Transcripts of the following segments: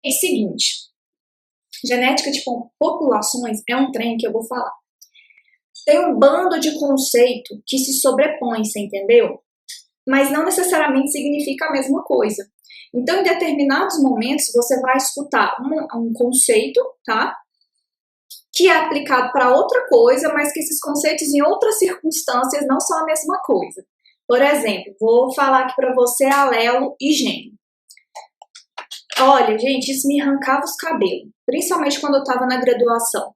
É o seguinte, genética de populações é um trem que eu vou falar. Tem um bando de conceito que se sobrepõe, você entendeu? Mas não necessariamente significa a mesma coisa. Então, em determinados momentos, você vai escutar um conceito, tá? Que é aplicado para outra coisa, mas que esses conceitos em outras circunstâncias não são a mesma coisa. Por exemplo, vou falar aqui para você alelo e gene. Olha, gente, isso me arrancava os cabelos, principalmente quando eu estava na graduação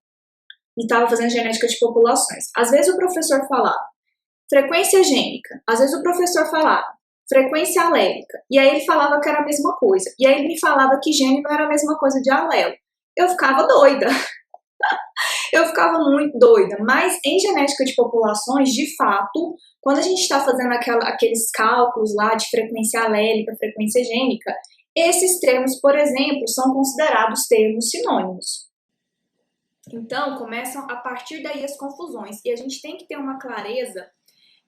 e estava fazendo genética de populações. Às vezes o professor falava frequência gênica, às vezes o professor falava frequência alélica, e aí ele falava que era a mesma coisa, e aí ele me falava que gene não era a mesma coisa de alelo. Eu ficava doida. Eu ficava muito doida, mas em genética de populações, de fato, quando a gente está fazendo aqueles cálculos lá de frequência alélica, frequência gênica, esses termos, por exemplo, são considerados termos sinônimos. Então, começam a partir daí as confusões, e a gente tem que ter uma clareza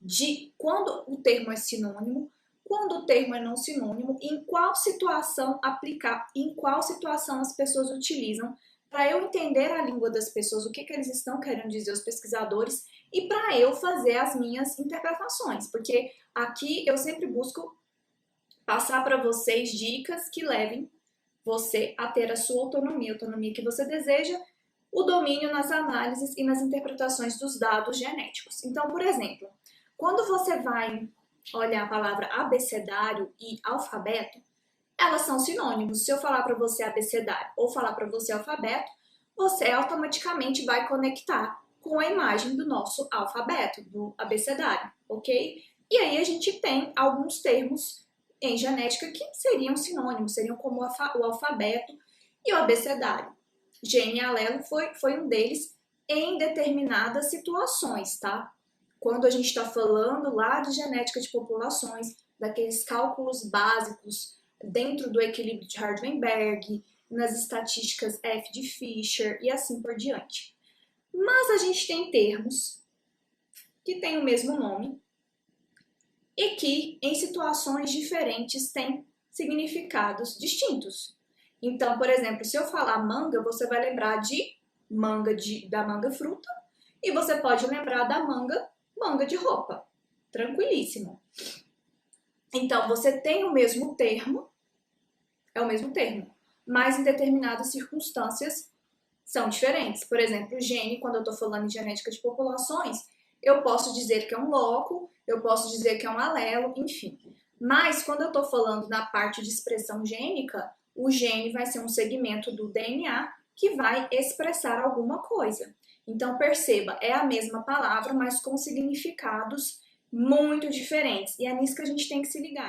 de quando o termo é sinônimo, quando o termo é não sinônimo, em qual situação aplicar, em qual situação as pessoas utilizam, para eu entender a língua das pessoas, o que eles estão querendo dizer, os pesquisadores, e para eu fazer as minhas interpretações, porque aqui eu sempre busco passar para vocês dicas que levem você a ter a sua autonomia, a autonomia que você deseja, o domínio nas análises e nas interpretações dos dados genéticos. Então, por exemplo, quando você vai olhar a palavra abecedário e alfabeto, elas são sinônimos. Se eu falar para você abecedário ou falar para você alfabeto, você automaticamente vai conectar com a imagem do nosso alfabeto, do abecedário, ok? E aí a gente tem alguns termos em genética que seriam sinônimos, seriam como o alfabeto e o abecedário. Gene e alelo foi um deles em determinadas situações, tá? Quando a gente está falando lá de genética de populações, daqueles cálculos básicos dentro do equilíbrio de Hardenberg, nas estatísticas F de Fisher e assim por diante. Mas a gente tem termos que têm o mesmo nome e que, em situações diferentes, têm significados distintos. Então, por exemplo, se eu falar manga, você vai lembrar de da manga fruta, e você pode lembrar da manga de roupa. Tranquilíssimo. Então, você tem o mesmo termo, é o mesmo termo, mas em determinadas circunstâncias são diferentes. Por exemplo, gene, quando eu estou falando em genética de populações, eu posso dizer que é um loco, eu posso dizer que é um alelo, enfim. Mas quando eu estou falando na parte de expressão gênica, o gene vai ser um segmento do DNA que vai expressar alguma coisa. Então, perceba, é a mesma palavra, mas com significados muito diferentes. E é nisso que a gente tem que se ligar.